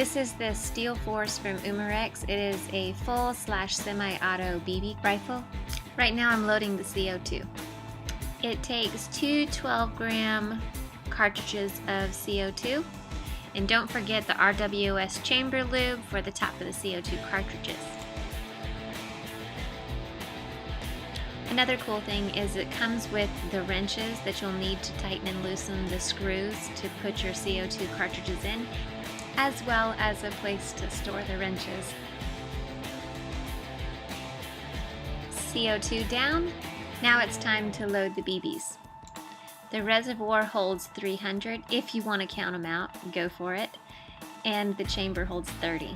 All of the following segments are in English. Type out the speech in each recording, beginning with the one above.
This is the Steel Force from Umarex. It is a full/semi-auto BB rifle. Right now I'm loading the CO2. It takes two 12-gram cartridges of CO2. And don't forget the RWS chamber lube for the top of the CO2 cartridges. Another cool thing is it comes with the wrenches that you'll need to tighten and loosen the screws to put your CO2 cartridges in, as well as a place to store the wrenches. CO2 down. Now it's time to load the BBs. The reservoir holds 300. If you want to count them out, go for it. And the chamber holds 30.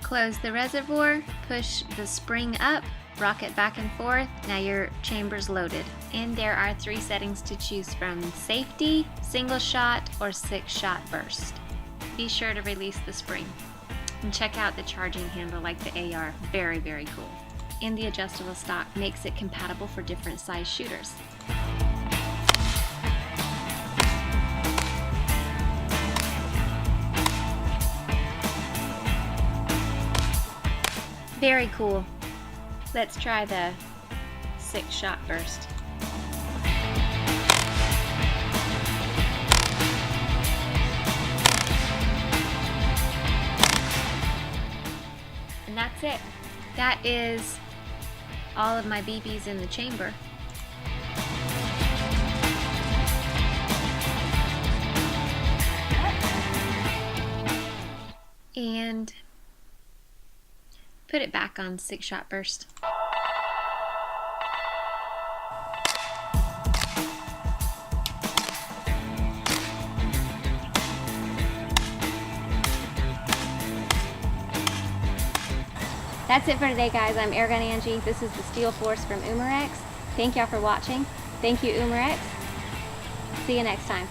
Close the reservoir, push the spring up, rock it back and forth. Now your chamber's loaded. And there are 3 settings to choose from: safety, single shot, or 6-shot burst. Be sure to release the spring. And check out the charging handle like the AR, very, very cool. And the adjustable stock makes it compatible for different size shooters. Very cool. Let's try the 6-shot burst. And that's it. That is all of my BBs in the chamber. And put it back on 6-shot burst. That's it for today, guys. I'm Airgun Angie. This is the Steel Force from Umarex. Thank y'all for watching. Thank you, Umarex. See you next time.